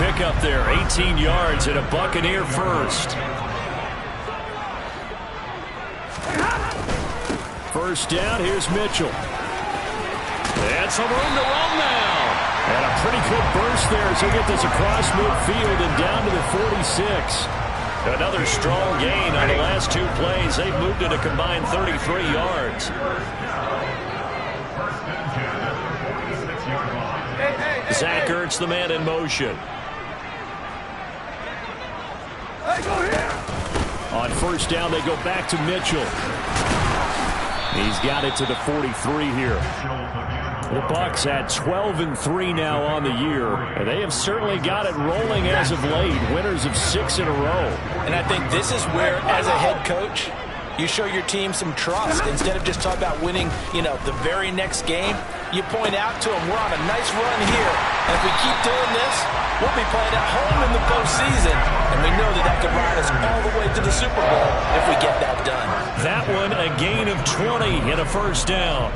pickup there. 18 yards and a Buccaneer first. First down, here's Mitchell. And some room to run now. And a pretty good burst there as they get this across midfield and down to the 46. Another strong gain on the last two plays. They've moved it a combined 33 yards. Zach Ertz, the man in motion. On first down, they go back to Mitchell. He's got it to the 43 here. The Bucs at 12-3 now on the year, and they have certainly got it rolling as of late. Winners of 6 in a row. And I think this is where, as a head coach, you show your team some trust. Instead of just talking about winning, the very next game, you point out to them, we're on a nice run here. And if we keep doing this, we'll be playing at home in the postseason. And we know that could ride us all the way to the Super Bowl if we get that done. That one, a gain of 20 and a first down.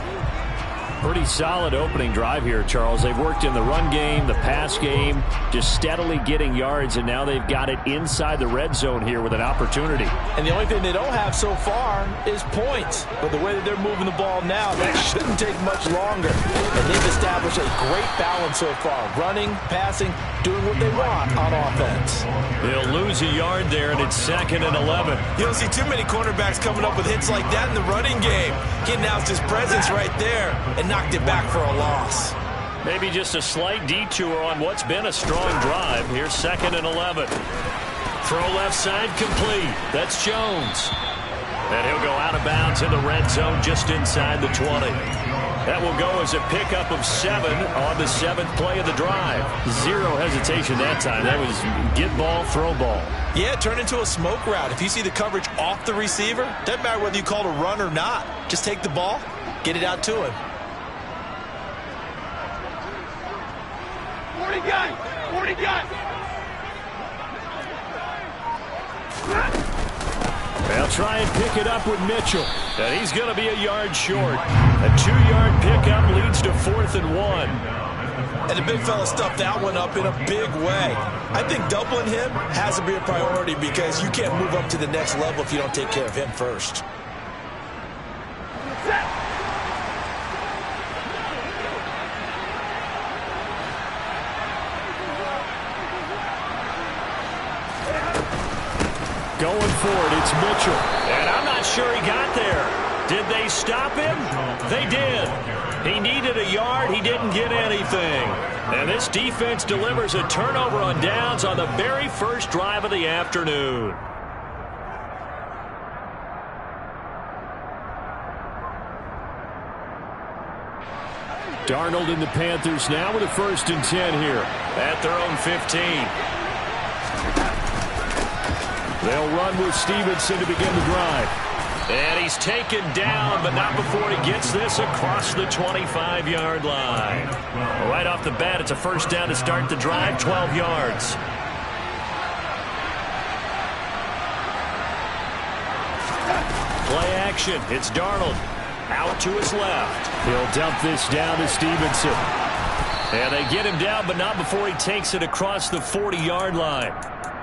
Pretty solid opening drive here, Charles. They've worked in the run game, the pass game, just steadily getting yards, and now they've got it inside the red zone here with an opportunity. And the only thing they don't have so far is points. But the way that they're moving the ball now, that shouldn't take much longer. And they've established a great balance so far. Running, passing, doing what they want on offense. They'll lose a yard there, and it's 2nd and 11. You don't see too many cornerbacks coming up with hits like that in the running game. He announced his presence right there and knocked it back for a loss. Maybe just a slight detour on what's been a strong drive. Here's 2nd and 11. Throw left side complete. That's Jones. And he'll go out of bounds in the red zone just inside the 20. That will go as a pickup of 7 on the 7th play of the drive. Zero hesitation that time. That was get ball, throw ball. Yeah, turn into a smoke route. If you see the coverage off the receiver, doesn't matter whether you call it a run or not. Just take the ball, get it out to him. 40 gun! 40 gun! They'll try and pick it up with Mitchell. And he's going to be a yard short. A 2-yard pickup leads to 4th and 1. And the big fella stuffed that one up in a big way. I think doubling him has to be a priority because you can't move up to the next level if you don't take care of him first. Going for it, it's Mitchell. And I'm not sure he got there. Did they stop him? They did. He needed a yard. He didn't get anything. And this defense delivers a turnover on downs on the very first drive of the afternoon. Darnold and the Panthers now with a 1st and 10 here at their own 15. They'll run with Stevenson to begin the drive. And he's taken down, but not before he gets this across the 25-yard line. Right off the bat, it's a first down to start the drive, 12 yards. Play action. It's Darnold. Out to his left. He'll dump this down to Stevenson. And they get him down, but not before he takes it across the 40-yard line.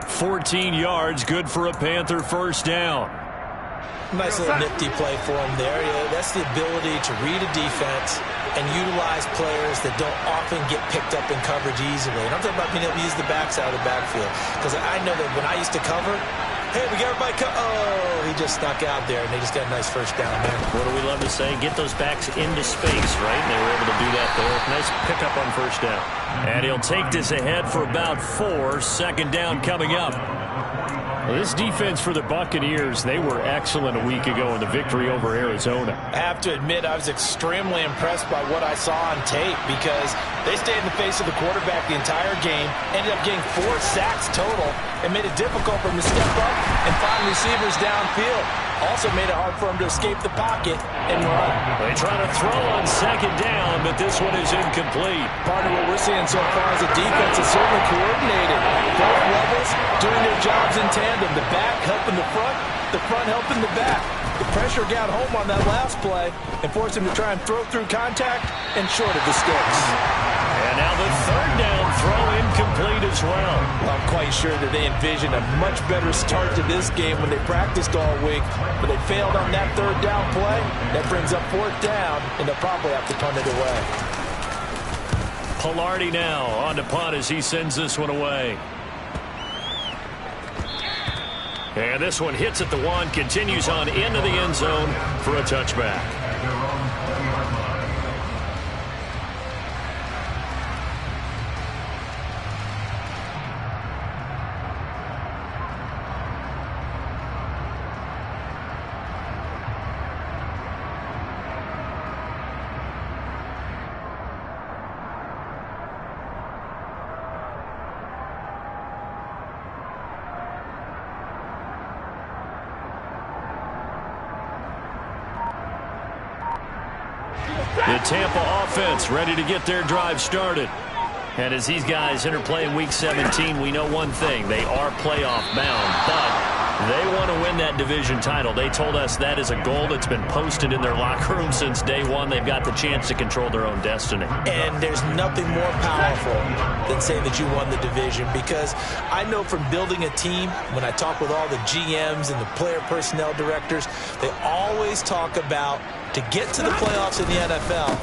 14 yards, good for a Panther first down. Nice little nifty play for him there. Yeah, that's the ability to read a defense and utilize players that don't often get picked up in coverage easily. And I'm talking about being able to use the backside of the backfield. Because I know that when I used to cover, hey, we got everybody oh, he just snuck out there, and they just got a nice first down there. What do we love to say? Get those backs into space, right? And they were able to do that there. Nice pickup on first down. And he'll take this ahead for about 4. 2nd down coming up. Well, this defense for the Buccaneers, they were excellent a week ago in the victory over Arizona. I have to admit, I was extremely impressed by what I saw on tape because they stayed in the face of the quarterback the entire game, ended up getting 4 sacks total, and made it difficult for him to step up and find receivers downfield. Also made it hard for him to escape the pocket and run. They try to throw on 2nd down, but this one is incomplete. Part of what we're seeing so far is the defense is certainly coordinated. Both levels doing their jobs in tandem. The back helping the front helping the back. The pressure got home on that last play and forced him to try and throw through contact and short of the sticks. And now the 3rd down throw incomplete. incomplete as well. I'm quite sure that they envisioned a much better start to this game when they practiced all week, but they failed on that third down play. That brings up fourth down, and they'll probably have to punt it away. Pilardi now on to punt as he sends this one away. And this one hits at the 1, continues on into the end zone for a touchback. The Tampa offense ready to get their drive started. And as these guys interplay in Week 17, we know one thing. They are playoff bound, but they want to win that division title. They told us that is a goal that's been posted in their locker room since day one. They've got the chance to control their own destiny. And there's nothing more powerful than saying that you won the division, because I know from building a team, when I talk with all the GMs and the player personnel directors, they always talk about, to get to the playoffs in the NFL,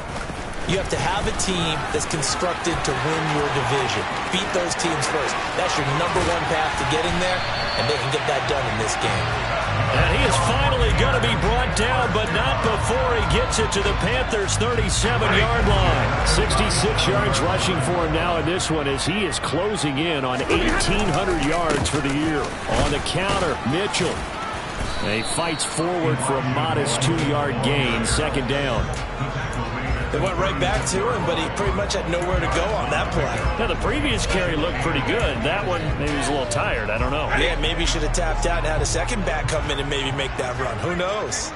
you have to have a team that's constructed to win your division. Beat those teams first. That's your #1 path to getting there, and they can get that done in this game. And he is finally going to be brought down, but not before he gets it to the Panthers' 37-yard line. 66 yards rushing for him now in this one as he is closing in on 1,800 yards for the year. On the counter, Mitchell. And he fights forward for a modest 2-yard gain, second down. They went right back to him, but he pretty much had nowhere to go on that play. Now, the previous carry looked pretty good. That one, maybe he was a little tired. I don't know. Yeah, maybe he should have tapped out and had a second back come in and maybe make that run. Who knows?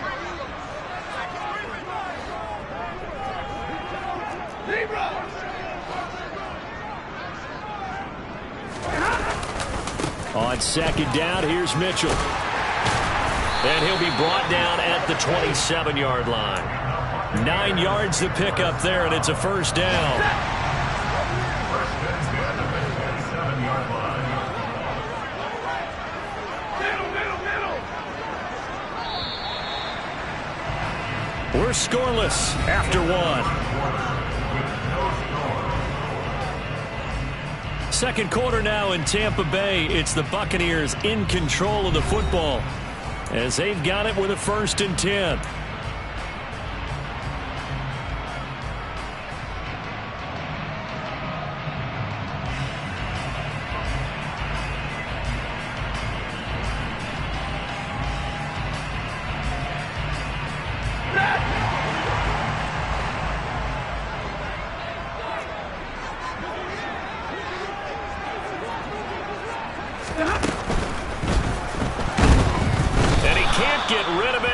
On second down, here's Mitchell. And he'll be brought down at the 27-yard line. 9 yards to pick up there, and it's a first down. We're scoreless after one. Second quarter now in Tampa Bay. It's the Buccaneers in control of the football as they've got it with a 1st and 10.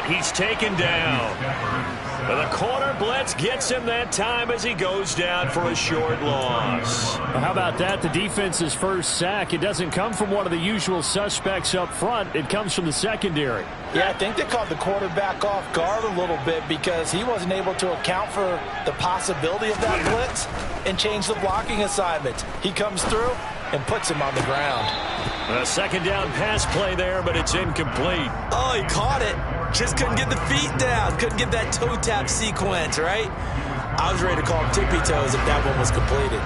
He's taken down. The corner blitz gets him that time as he goes down for a short loss. Well, how about that? The defense's first sack. It doesn't come from one of the usual suspects up front. It comes from the secondary. Yeah, I think they caught the quarterback off guard a little bit because he wasn't able to account for the possibility of that blitz and change the blocking assignment. He comes through and puts him on the ground. A second down pass play there, but it's incomplete. Oh, he caught it. Just couldn't get the feet down. Couldn't get that toe tap sequence, right? I was ready to call him tippy toes if that one was completed.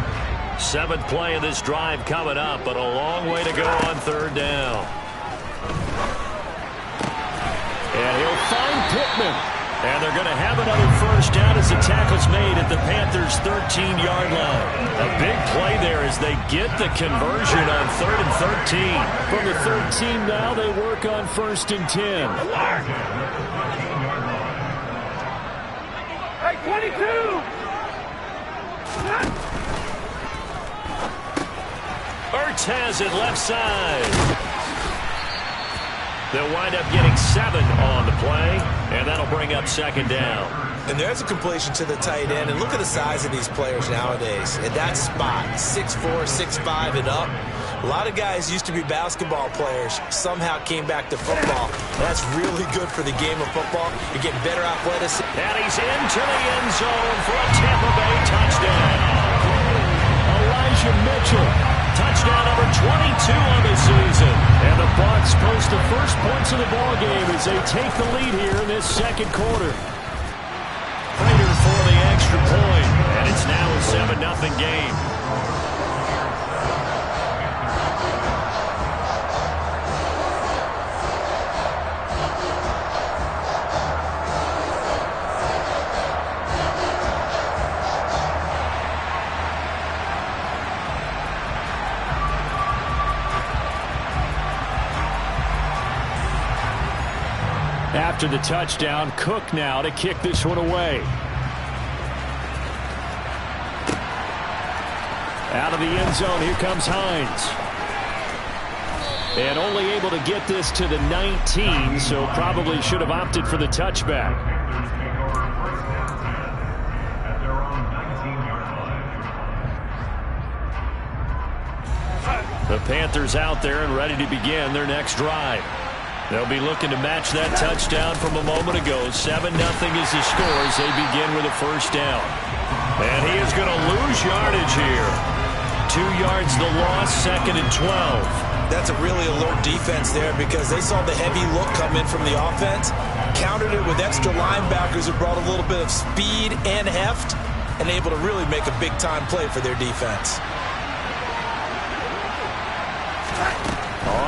7th play of this drive coming up, but a long way to go on 3rd down. And he'll find Pittman. And they're going to have another first down as the tackle's made at the Panthers' 13-yard line. A big play there as they get the conversion on 3rd and 13. From the 13 now, they work on 1st and 10. Hey, 22! Ertz has it left side. They'll wind up getting 7 on the play, and that'll bring up 2nd down. And there's a completion to the tight end. And look at the size of these players nowadays. In that spot, 6'4", 6'5", and up. A lot of guys used to be basketball players, somehow came back to football. That's really good for the game of football. You're getting better athleticism. And he's into the end zone for a Tampa Bay touchdown. Elijah Mitchell. Touchdown. on the season. And the Bucs post the first points of the ball game as they take the lead here in this second quarter. Prater for the extra point, and it's now a 7-0 game. After the touchdown, Cook now to kick this one away. Out of the end zone, here comes Hines. And only able to get this to the 19, so probably should have opted for the touchback. The Panthers out there and ready to begin their next drive. They'll be looking to match that touchdown from a moment ago. 7-0 is the score as they begin with a first down. And he is going to lose yardage here. 2 yards the loss, 2nd and 12. That's a really alert defense there because they saw the heavy look come in from the offense, countered it with extra linebackers who brought a little bit of speed and heft, and able to really make a big-time play for their defense.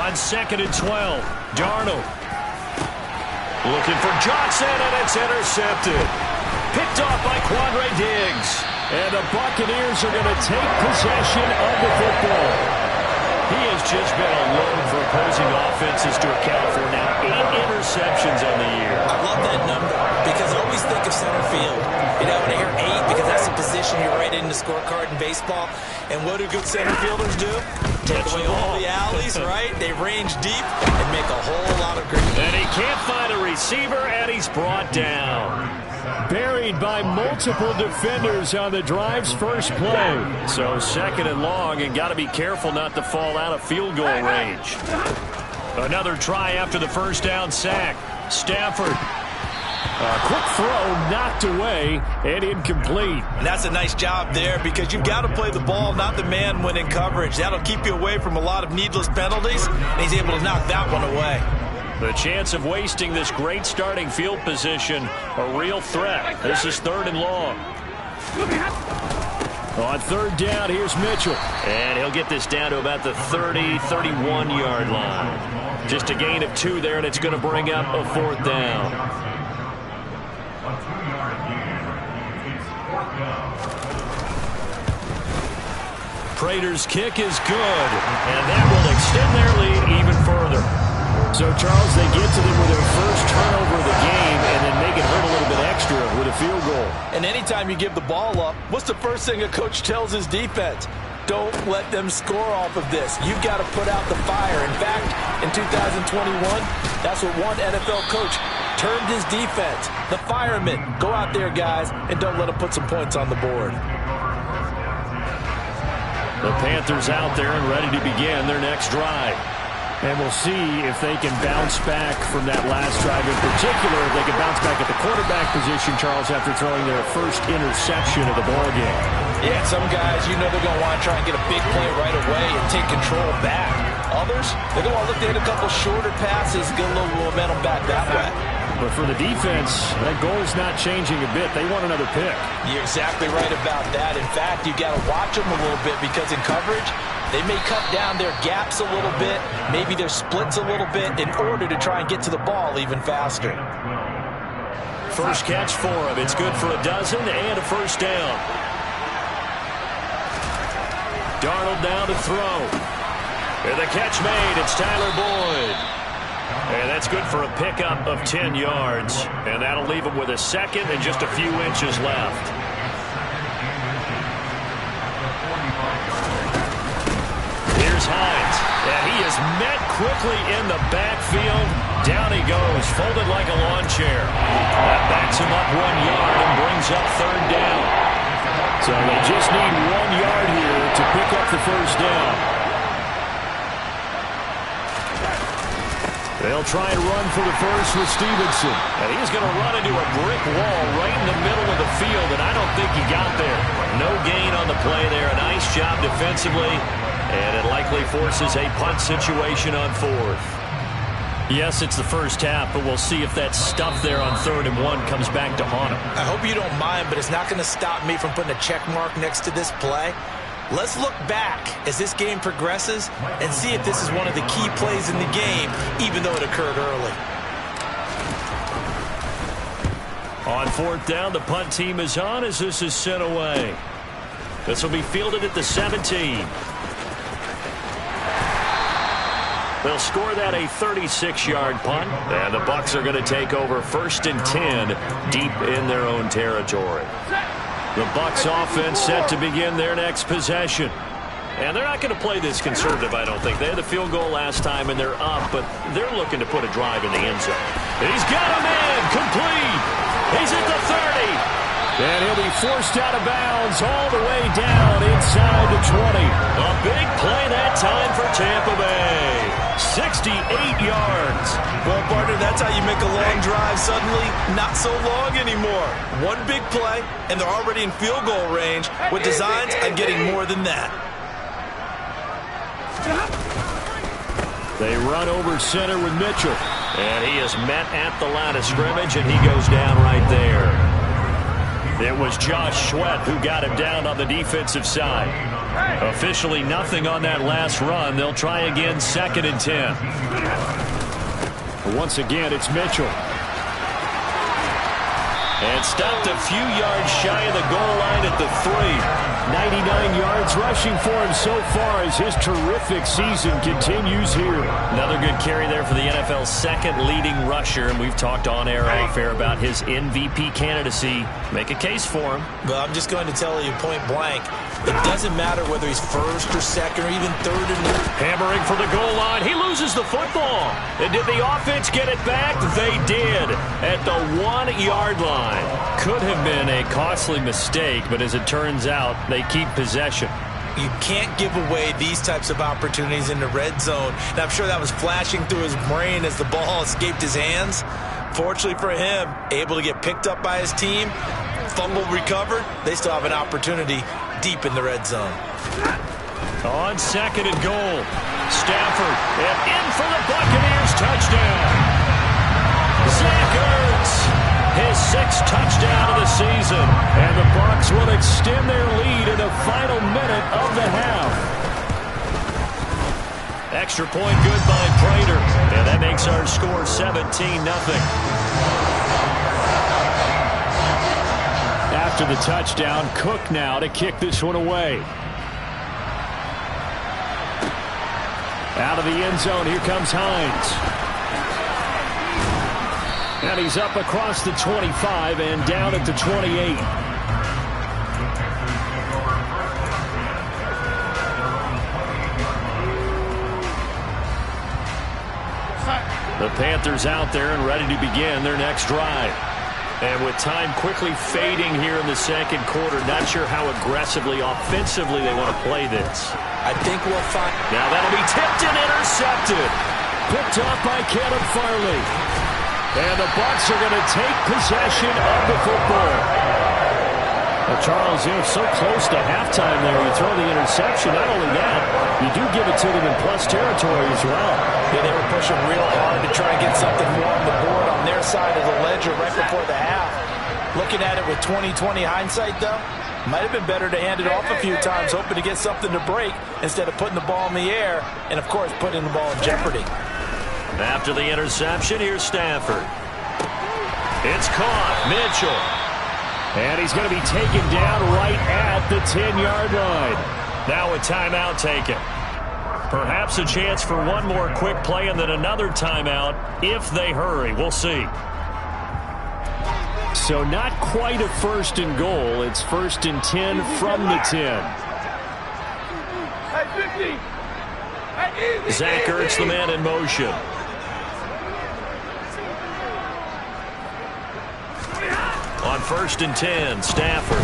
On 2nd and 12, Darnold. Looking for Johnson, and it's intercepted. Picked off by Quandre Diggs. And the Buccaneers are going to take possession of the football. He has just been a load for opposing offenses to account for now. 8 interceptions on the year. I love that number because I always think of center field. You know, when I hear 8, because that's a position you write in the scorecard in baseball. And what do good center fielders do? Take away all the alleys, right? They range deep and make a whole lot of green. And he can't find a receiver, and he's brought down. Buried by multiple defenders on the drive's first play. So 2nd and long, and got to be careful not to fall out of field goal range. Another try after the first down sack. Stafford. A quick throw knocked away and incomplete. And that's a nice job there because you've got to play the ball, not the man when in coverage. That'll keep you away from a lot of needless penalties, and he's able to knock that one away. The chance of wasting this great starting field position, a real threat. This is 3rd and long. On 3rd down, here's Mitchell. And he'll get this down to about the 30, 31-yard line. Just a gain of 2 there, and it's going to bring up a 4th down. Prater's kick is good, and that will extend their lead even further. So, Charles, they get to them with their first turnover of the game and then make it hurt a little bit extra with a field goal. And anytime you give the ball up, what's the first thing a coach tells his defense? Don't let them score off of this. You've got to put out the fire. In fact, in 2021, that's what one NFL coach termed his defense. The firemen. Go out there, guys, and don't let them put some points on the board. The Panthers out there and ready to begin their next drive. And we'll see if they can bounce back from that last drive. In particular, if they can bounce back at the quarterback position, Charles, after throwing their first interception of the ballgame. Yeah, some guys, you know they're going to want to try and get a big play right away and take control back. Others, they're going to want to look to hit a couple shorter passes, get a little momentum back that way. But for the defense, that goal's not changing a bit. They want another pick. You're exactly right about that. In fact, you've got to watch them a little bit because in coverage, they may cut down their gaps a little bit, maybe their splits a little bit in order to try and get to the ball even faster. First catch for him. It's good for a dozen and a first down. Darnold down to throw. And the catch made. It's Tyler Boyd. And that's good for a pickup of 10 yards. And that'll leave him with a second and just a few inches left. Here's Hines. And he is met quickly in the backfield. Down he goes, folded like a lawn chair. That backs him up 1 yard and brings up 3rd down. So they just need 1 yard here to pick up the first down. They'll try and run for the first with Stevenson. And he's going to run into a brick wall right in the middle of the field, and I don't think he got there. No gain on the play there. A nice job defensively. And it likely forces a punt situation on 4th. Yes, it's the first half, but we'll see if that stuff there on 3rd and 1 comes back to haunt him. I hope you don't mind, but it's not going to stop me from putting a check mark next to this play. Let's look back as this game progresses and see if this is one of the key plays in the game, even though it occurred early. On 4th down, the punt team is on as this is sent away. This will be fielded at the 17. They'll score that a 36-yard punt, and the Bucs are going to take over 1st and 10 deep in their own territory. The Bucs offense set to begin their next possession. And they're not going to play this conservative, I don't think. They had the field goal last time, and they're up, but they're looking to put a drive in the end zone. He's got a man, complete. He's at the 30. And he'll be forced out of bounds all the way down inside the 20. A big play that time for Tampa Bay. 68 yards. Well, partner, that's how you make a long drive suddenly not so long anymore. One big play, and they're already in field goal range with designs on getting more than that. They run over center with Mitchell. And he is met at the line of scrimmage, and he goes down right there. It was Josh Sweat who got him down on the defensive side. Officially nothing on that last run. They'll try again 2nd and 10. Once again, it's Mitchell. And stopped a few yards shy of the goal line at the 3. 99 yards rushing for him so far as his terrific season continues here. Another good carry there for the NFL's 2nd leading rusher, and we've talked on air off air about his MVP candidacy. Make a case for him. Well, I'm just going to tell you point blank, it doesn't matter whether he's 1st or 2nd or even 3rd and 1. Hammering for the goal line. He loses the football. And did the offense get it back? They did at the 1-yard line. Could have been a costly mistake, but as it turns out, they keep possession. You can't give away these types of opportunities in the red zone. And I'm sure that was flashing through his brain as the ball escaped his hands. Fortunately for him, able to get picked up by his team, fumble recovered. They still have an opportunity deep in the red zone. On 2nd and goal, Stafford, and in for the Buccaneers touchdown. Zach Ertz, his 6th touchdown of the season, and the Bucs will extend their lead in the final minute of the half. Extra point good by Prater, and that makes our score 17-0. After the touchdown, Cook now to kick this one away. Out of the end zone, here comes Hines. And he's up across the 25 and down at the 28. The Panthers out there and ready to begin their next drive. And with time quickly fading here in the 2nd quarter, not sure how aggressively, offensively they want to play this. I think we'll find. Now that'll be tipped and intercepted. Picked off by Caleb Farley. And the Bucs are going to take possession of the football. Well, Charles, you're so close to halftime there. You throw the interception. Not only that, you do give it to them in plus territory as well. Yeah, they were pushing real hard to try and get something more on the board on their side of the ledger right before the half. Looking at it with 20/20 hindsight, though, might have been better to hand it off a few times, hoping to get something to break instead of putting the ball in the air and, of course, putting the ball in jeopardy. After the interception, here's Stafford. It's caught. Mitchell. And he's going to be taken down right at the 10-yard line. Now a timeout taken. Perhaps a chance for one more quick play and then another timeout if they hurry. We'll see. So not quite a 1st and goal. It's 1st and 10 from the 10. Zach Ertz, the man in motion. On 1st and 10, Stafford.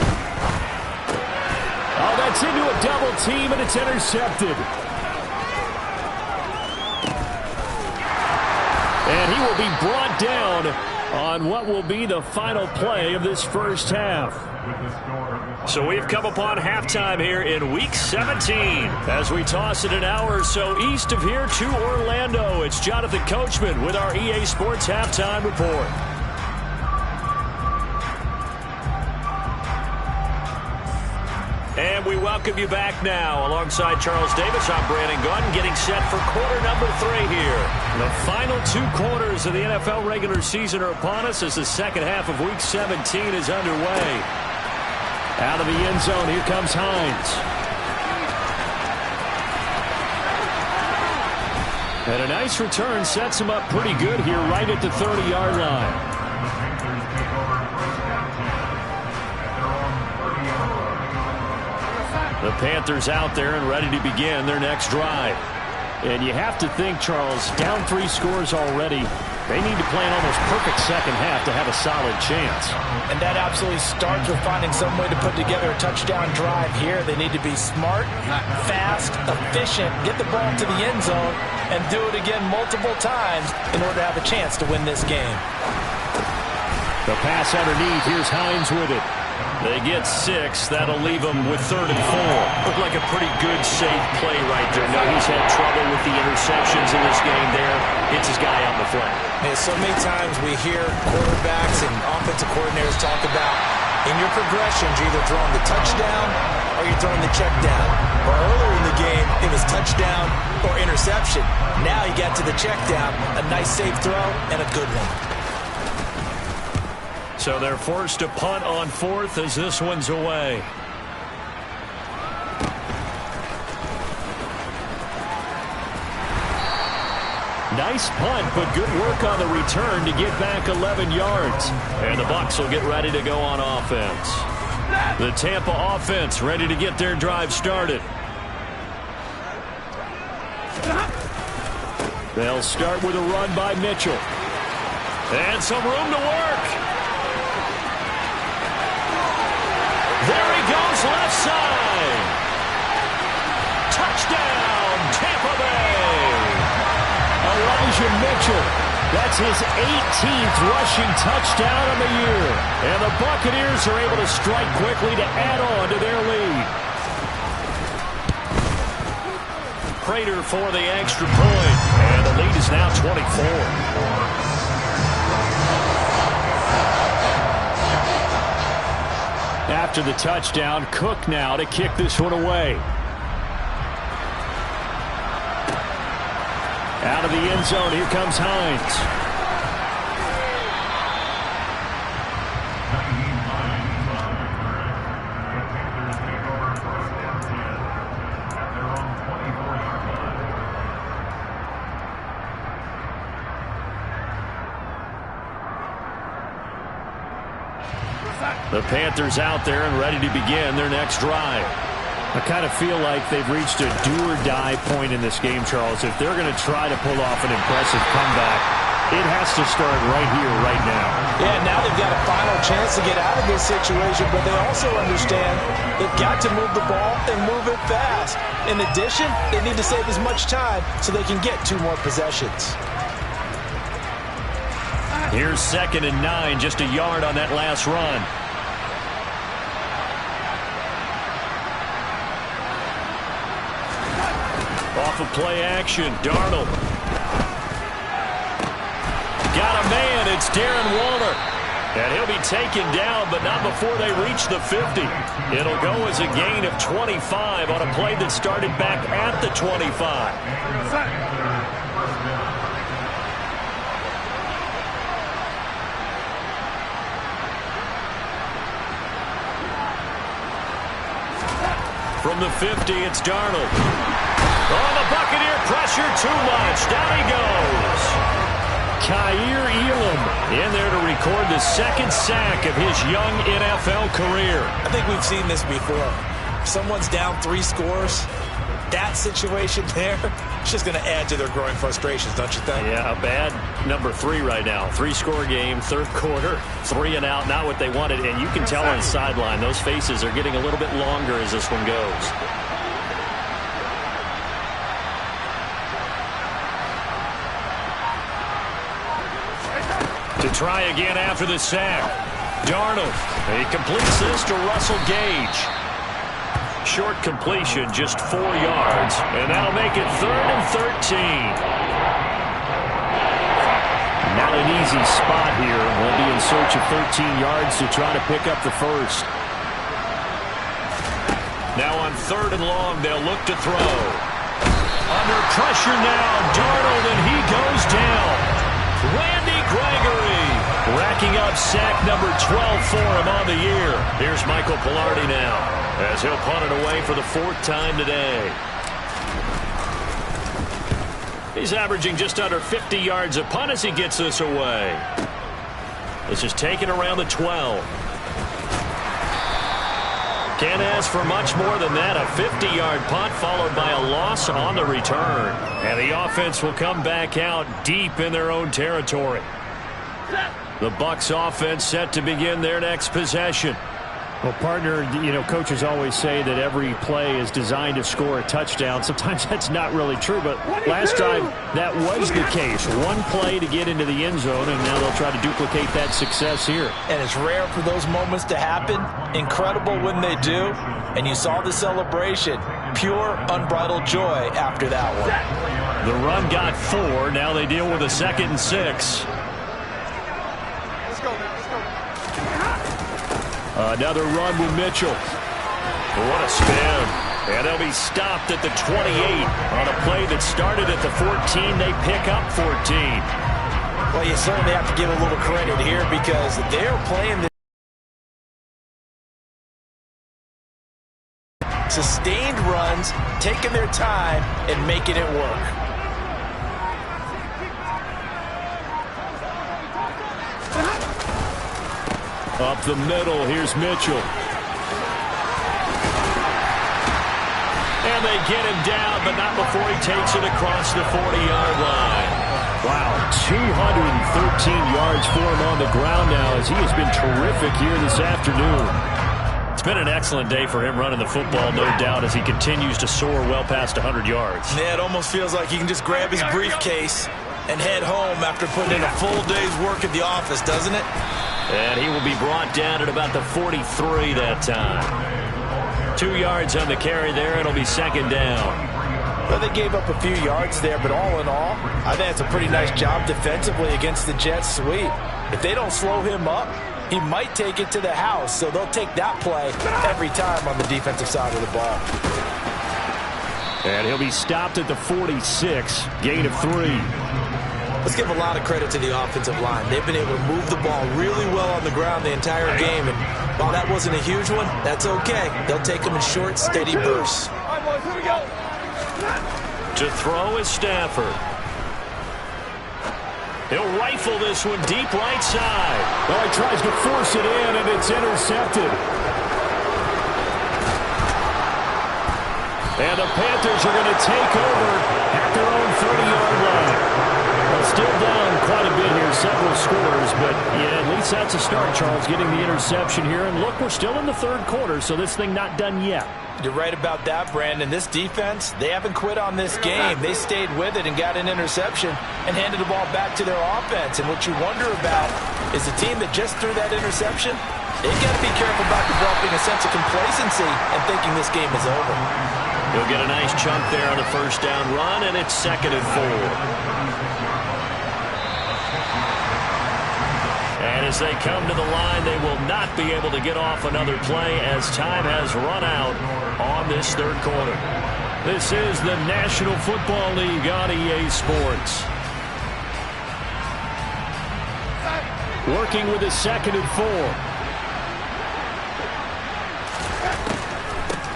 Oh, that's into a double team, and it's intercepted. And he will be brought down on what will be the final play of this first half. So we've come upon halftime here in Week 17 as we toss it an hour or so east of here to Orlando. It's Jonathan Coachman with our EA Sports Halftime Report. And we welcome you back now. Alongside Charles Davis, I'm Brandon Gunn, getting set for quarter number 3 here. The final 2 quarters of the NFL regular season are upon us as the second half of Week 17 is underway. Out of the end zone, here comes Hines. And a nice return sets him up pretty good here right at the 30-yard line. The Panthers out there and ready to begin their next drive. And you have to think, Charles, down 3 scores already, they need to play an almost perfect second half to have a solid chance. And that absolutely starts with finding some way to put together a touchdown drive here. They need to be smart, fast, efficient, get the ball to the end zone, and do it again multiple times in order to have a chance to win this game. The pass underneath. Here's Hines with it. They get 6. That'll leave them with 3rd and 4. Looked like a pretty good, safe play right there. No, he's had trouble with the interceptions in this game there. Hits his guy out in the flat. Yeah, so many times we hear quarterbacks and offensive coordinators talk about in your progressions, you're either throwing the touchdown or you're throwing the check down. Or earlier in the game, it was touchdown or interception. Now you got to the check down, a nice safe throw, and a good one. So they're forced to punt on 4th as this one's away. Nice punt, but good work on the return to get back 11 yards. And the Bucs will get ready to go on offense. The Tampa offense ready to get their drive started. They'll start with a run by Mitchell. And some room to work. There he goes, left side. Touchdown, Tampa Bay. Elijah Mitchell. That's his 18th rushing touchdown of the year. And the Buccaneers are able to strike quickly to add on to their lead. Prater for the extra point. And the lead is now 24. After the touchdown, Cook now to kick this one away. Out of the end zone, here comes Hines. The Panthers out there and ready to begin their next drive. I kind of feel like they've reached a do-or-die point in this game, Charles. If they're going to try to pull off an impressive comeback, it has to start right here, right now. Yeah, now they've got a final chance to get out of this situation, but they also understand they've got to move the ball and move it fast. In addition, they need to save as much time so they can get 2 more possessions. Here's 2nd and 9, just a yard on that last run. Off of play action, Darnold. Got a man, it's Darren Waller. And he'll be taken down, but not before they reach the 50. It'll go as a gain of 25 on a play that started back at the 25. From the 50, it's Darnold. Oh, the Buccaneer pressure too much. Down he goes. Kaiir Elam in there to record the 2nd sack of his young NFL career. I think we've seen this before. Someone's down 3 scores. That situation there, it's just going to add to their growing frustrations, don't you think? Yeah, a bad number 3 right now. 3-score game, 3rd quarter, 3 and out, not what they wanted. And you can tell on the sideline, those faces are getting a little bit longer as this one goes. To try again after the sack. Darnold, he completes this to Russell Gage. Short completion, just 4 yards, and that'll make it 3rd and 13. Not an easy spot here. We'll be in search of 13 yards to try to pick up the first. Now on 3rd and long, they'll look to throw. Under pressure now, Darnold, and he goes down. Randy Gregory racking up sack number 12 for him on the year. Here's Michael Pilardi now as he'll punt it away for the 4th time today. He's averaging just under 50 yards a punt as he gets this away. This is taken around the 12. Can't ask for much more than that. A 50-yard punt followed by a loss on the return. And the offense will come back out deep in their own territory. The Bucs offense set to begin their next possession. Well, partner, coaches always say that every play is designed to score a touchdown. Sometimes that's not really true, but last drive that was the case. One play to get into the end zone, and now they'll try to duplicate that success here. And it's rare for those moments to happen. Incredible when they do. And you saw the celebration. Pure, unbridled joy after that one. The run got 4. Now they deal with a 2nd and 6. Another run with Mitchell. What a spin. And they'll be stopped at the 28 on a play that started at the 14. They pick up 14. Well, you certainly have to give a little credit here because they're playing the sustained runs, taking their time, and making it work. Up the middle, here's Mitchell. And they get him down, but not before he takes it across the 40-yard line. Wow, 213 yards for him on the ground now as he has been terrific here this afternoon. It's been an excellent day for him running the football, no doubt, as he continues to soar well past 100 yards. Yeah, it almost feels like he can just grab his briefcase and head home after putting in a full day's work at the office, doesn't it? And he will be brought down at about the 43 that time. 2 yards on the carry there. It'll be 2nd down. Well, they gave up a few yards there, but all in all, I think it's a pretty nice job defensively against the Jets sweep. If they don't slow him up, he might take it to the house, so they'll take that play every time on the defensive side of the ball. And he'll be stopped at the 46, gain of 3. Let's give a lot of credit to the offensive line. They've been able to move the ball really well on the ground the entire game, and while that wasn't a huge one, that's okay. They'll take them in short, steady bursts. All right, boys, here we go. To throw is Stafford. He'll rifle this one deep right side. Well, he tries to force it in, and it's intercepted. And the Panthers are going to take over at their own 30-yard line. Well, still down quite a bit here, several scores, but yeah, at least that's a start, Charles, getting the interception here. And look, we're still in the 3rd quarter, so this thing not done yet. You're right about that, Brandon. This defense, they haven't quit on this game. They stayed with it and got an interception and handed the ball back to their offense. And what you wonder about is the team that just threw that interception, they've got to be careful about developing a sense of complacency and thinking this game is over. He'll get a nice chunk there on the 1st down run, and it's 2nd and 4. And as they come to the line, they will not be able to get off another play as time has run out on this 3rd quarter. This is the National Football League on EA Sports. Working with a 2nd and 4.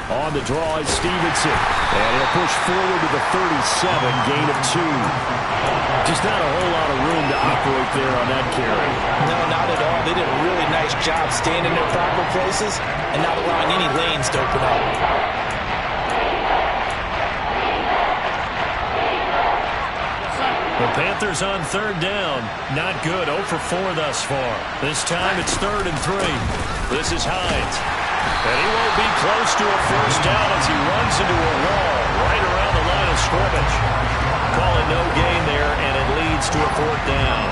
On the draw is Stevenson. And he'll push forward to the 37, gain of 2. Just not a whole lot of room to operate there on that carry. No, not at all. They did a really nice job staying in their proper places and not allowing any lanes to open up. The Panthers on 3rd down. Not good. 0 for 4 thus far. This time it's 3rd and 3. This is Hines. And he won't be close to a 1st down as he runs into a wall right around the line of scrimmage. Calling no gain there, and it leads to a 4th down.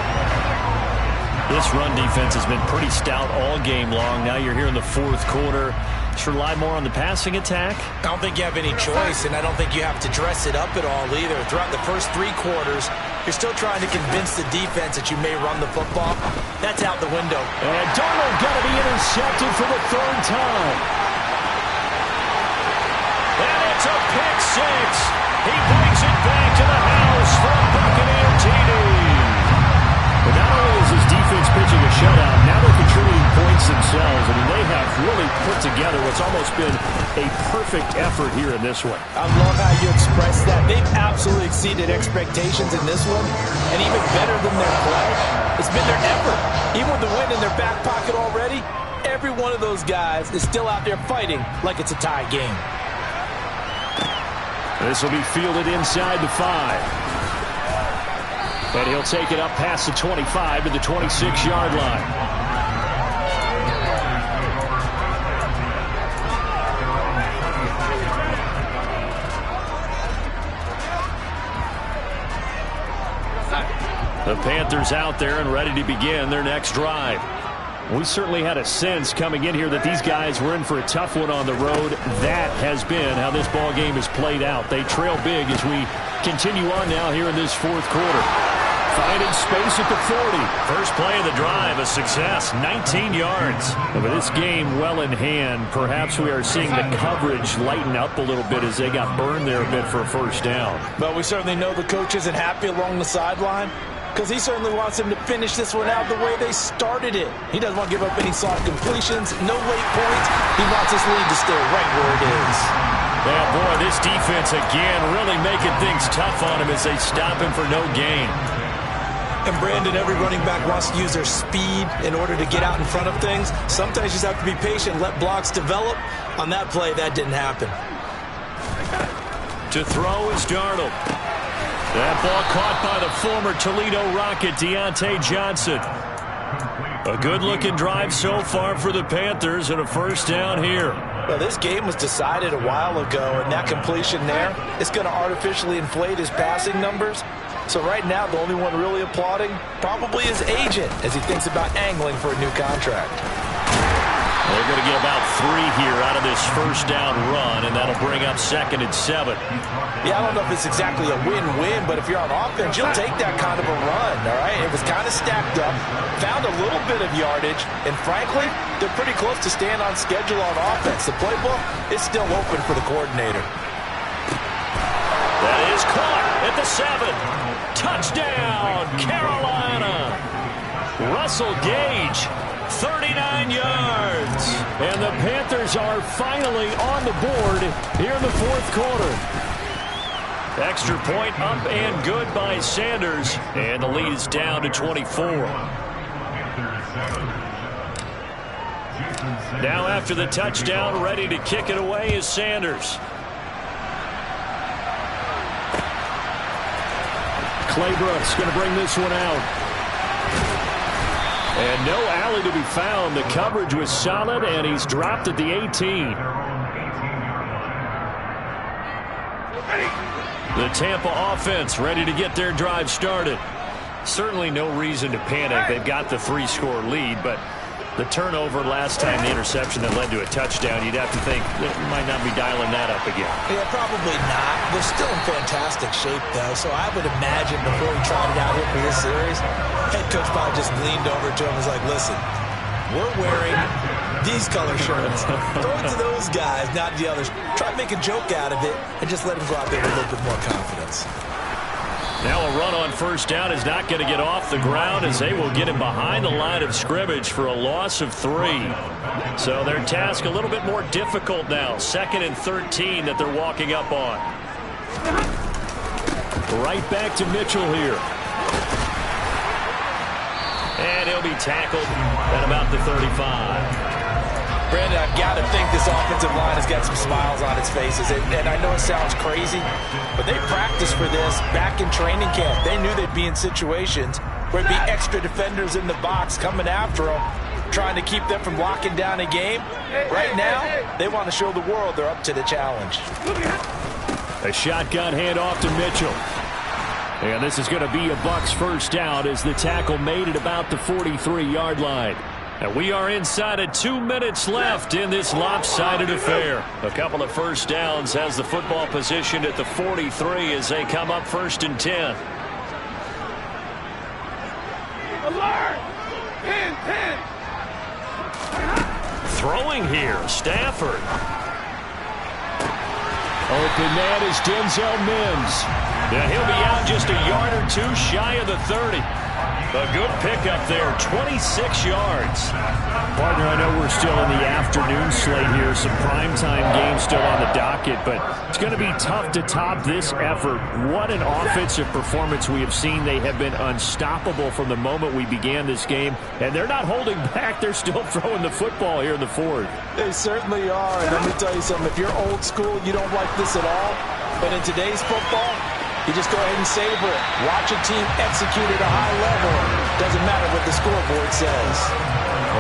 This run defense has been pretty stout all game long. Now you're here in the fourth quarter. Should rely more on the passing attack? I don't think you have any choice, and I don't think you have to dress it up at all either. Throughout the first 3 quarters, you're still trying to convince the defense that you may run the football. That's out the window. And Darnold going to be intercepted for the 3rd time. And it's a pick 6. He brings it back to the house for a Buccaneer TD. But not only is his defense pitching a shutout, now they're contributing points themselves. I mean, they have really put together what's almost been a perfect effort here in this one. I love how you express that. They've absolutely exceeded expectations in this one, and even better than their play. It's been their effort. Even with the win in their back pocket already, every one of those guys is still out there fighting like it's a tie game. This will be fielded inside the 5. And he'll take it up past the 25 to the 26-yard line. The Panthers out there and ready to begin their next drive. We certainly had a sense coming in here that these guys were in for a tough one on the road. That has been how this ball game has played out. They trail big as we continue on now here in this fourth quarter. Finding space at the 40. First play of the drive, a success, 19 yards. With this game well in hand, perhaps we are seeing the coverage lighten up a little bit as they got burned there a bit for a first down. But we certainly know the coach isn't happy along the sideline, because he certainly wants them to finish this one out the way they started it. He doesn't want to give up any soft completions, no late points. He wants his lead to stay right where it is. Yeah, boy, this defense again really making things tough on him as they stop him for no gain. And Brandon, every running back wants to use their speed in order to get out in front of things. Sometimes you just have to be patient, let blocks develop. On that play, that didn't happen. To throw is Darnold. That ball caught by the former Toledo Rocket, Deontay Johnson. A good-looking drive so far for the Panthers and a first down here. Well, this game was decided a while ago, and that completion there is going to artificially inflate his passing numbers. So right now, the only one really applauding probably his agent as he thinks about angling for a new contract. They're going to get about 3 here out of this first down run, and that'll bring up 2nd and 7. Yeah, I don't know if it's exactly a win-win, but if you're on offense, you'll take that kind of a run, all right? It was kind of stacked up, found a little bit of yardage, and frankly, they're pretty close to staying on schedule on offense. The playbook is still open for the coordinator. That is caught at the 7. Touchdown, Carolina. Russell Gage, 39 yards. And the Panthers are finally on the board here in the fourth quarter. Extra point up and good by Sanders. And the lead is down to 24. Now after the touchdown, ready to kick it away is Sanders. Claybrooks going to bring this one out. And no alley to be found. The coverage was solid, and he's dropped at the 18. The Tampa offense ready to get their drive started. Certainly no reason to panic. They've got the 3-score lead, but the turnover last time, the interception that led to a touchdown, you'd have to think that you might not be dialing that up again. Yeah, probably not. They're still in fantastic shape, though, so I would imagine before he tried it out here for this series, head coach probably just leaned over to him and was like, listen, we're wearing these color shirts. Throw it to those guys, not the others. Try to make a joke out of it and just let him go out there with a little bit more confidence. Now a run on first down is not going to get off the ground as they will get him behind the line of scrimmage for a loss of 3. So their task a little bit more difficult now. 2nd and 13 that they're walking up on. Right back to Mitchell here. And he'll be tackled at about the 35. Brandon, I've got to think this offensive line has got some smiles on its faces. And I know it sounds crazy, but they practiced for this back in training camp. They knew they'd be in situations where there'd be extra defenders in the box coming after them, trying to keep them from locking down a game. Right now, they want to show the world they're up to the challenge. A shotgun handoff to Mitchell. And this is going to be a Bucs first down as the tackle made it about the 43-yard line. And we are inside of 2 minutes left in this lopsided affair. A couple of first downs has the football position at the 43 as they come up 1st and 10. Alert! Pin! Throwing here, Stafford. Open man is Denzel Mims. And he'll be out just a yard or two shy of the 30. A good pickup there, 26 yards. Partner, I know we're still in the afternoon slate here. Some primetime games still on the docket, but it's going to be tough to top this effort. What an offensive performance we have seen. They have been unstoppable from the moment we began this game, and they're not holding back. They're still throwing the football here in the fourth. They certainly are, and let me tell you something. If you're old school, you don't like this at all, but in today's football, you just go ahead and savor it. Watch a team execute at a high level. Doesn't matter what the scoreboard says.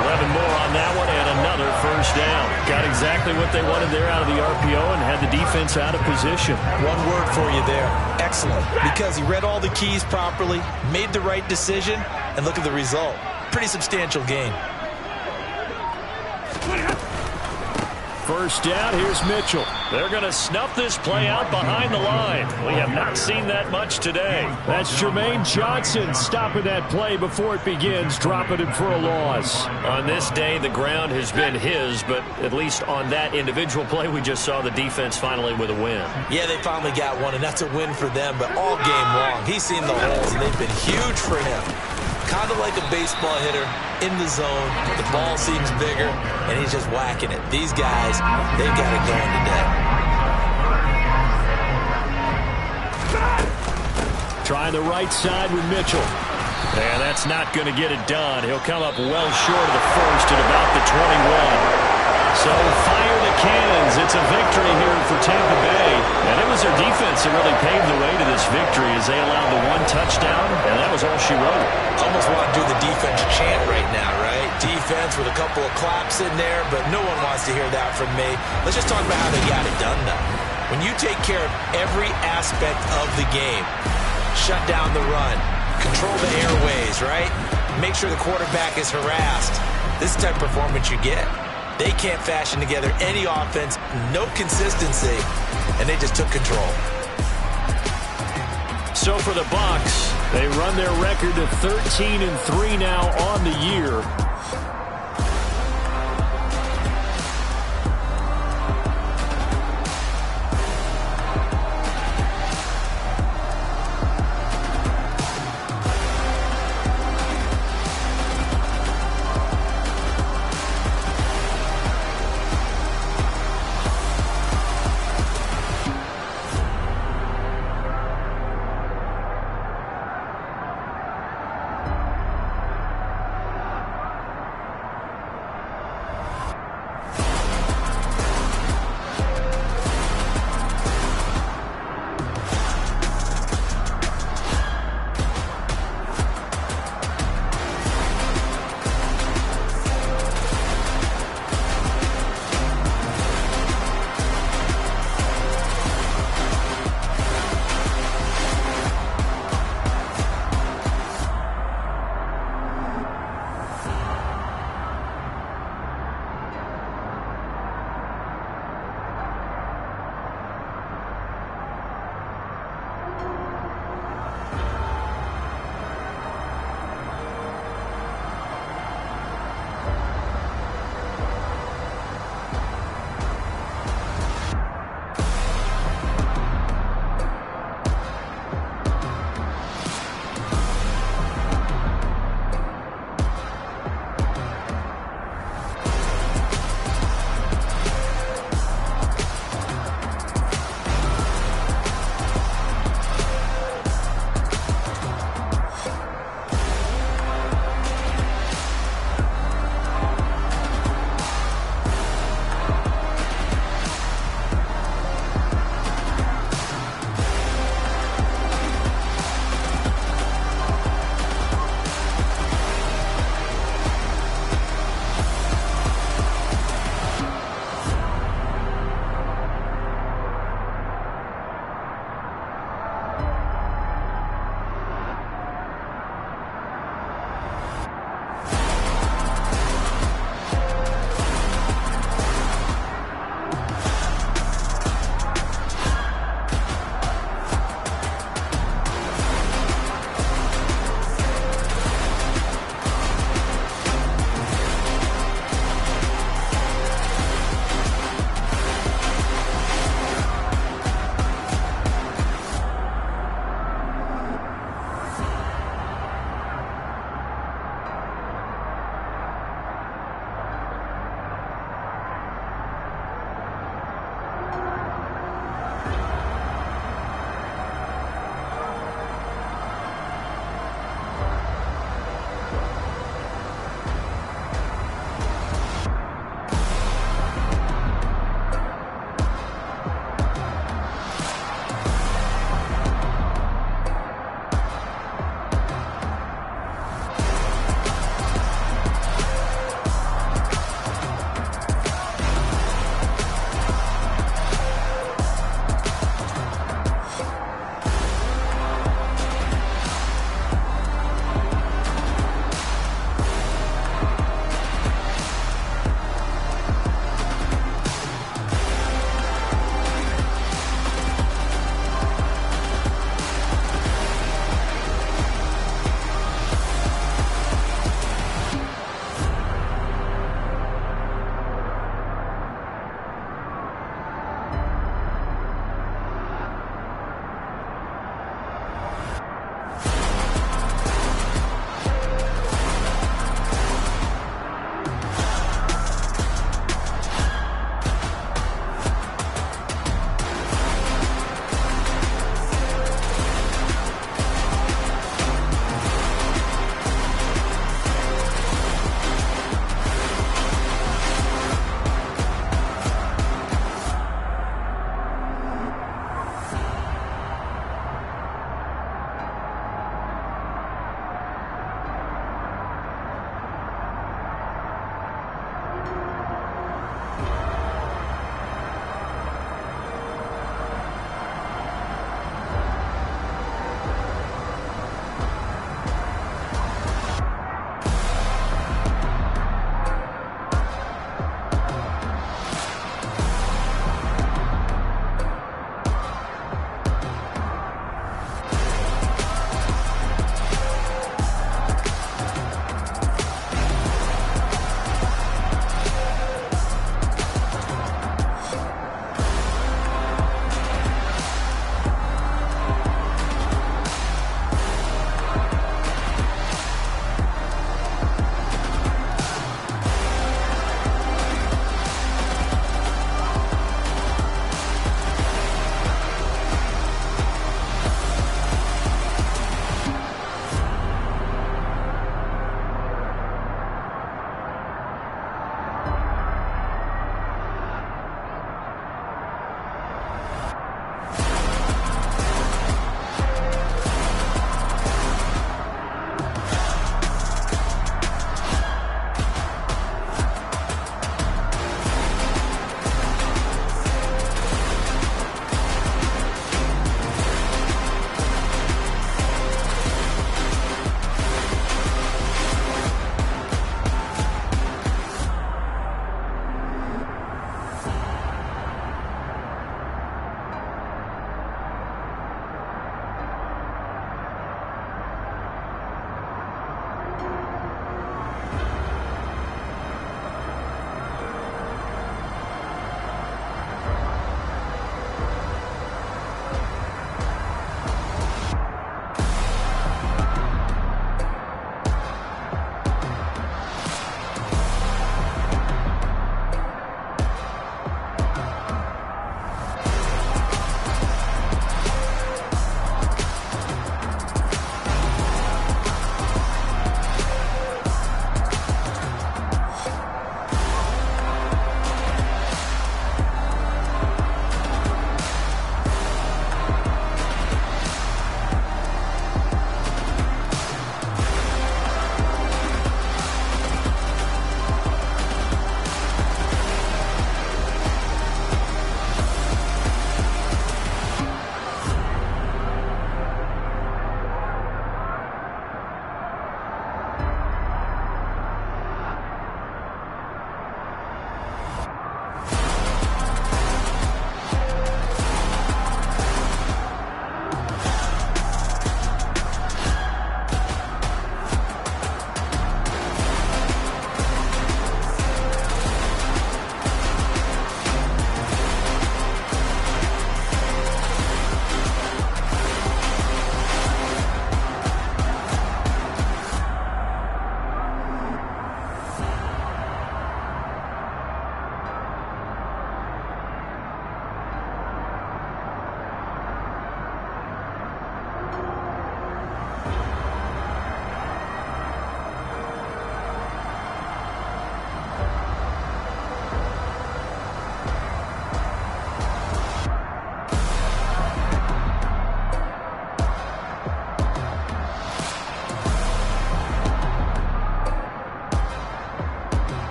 11 more on that one and another first down. Got exactly what they wanted there out of the RPO and had the defense out of position. One word for you there. Excellent. Because he read all the keys properly, made the right decision, and look at the result. Pretty substantial gain. First down, here's Mitchell. They're going to snuff this play out behind the line. We have not seen that much today. That's Jermaine Johnson stopping that play before it begins, dropping it for a loss. On this day, the ground has been his, but at least on that individual play, we just saw the defense finally with a win. Yeah, they finally got one, and that's a win for them, but all game long, he's seen the holes, and they've been huge for him. Kind of like a baseball hitter in the zone. The ball seems bigger, and he's just whacking it. These guys, they've got it going today. Trying the right side with Mitchell. And that's not going to get it done. He'll come up well short of the first at about the 21. So fire the cannons. It's a victory here for Tampa Bay. And it was their defense that really paved the way to this victory as they allowed the one touchdown, and that was all she wrote. Almost want to do the defense chant right now, right? Defense with a couple of claps in there, but no one wants to hear that from me. Let's just talk about how they got it done, though. When you take care of every aspect of the game, shut down the run, control the airways, right? Make sure the quarterback is harassed. This is the type of performance you get. They can't fashion together any offense, no consistency, and they just took control. So for the Bucs, they run their record to 13-3 now on the year.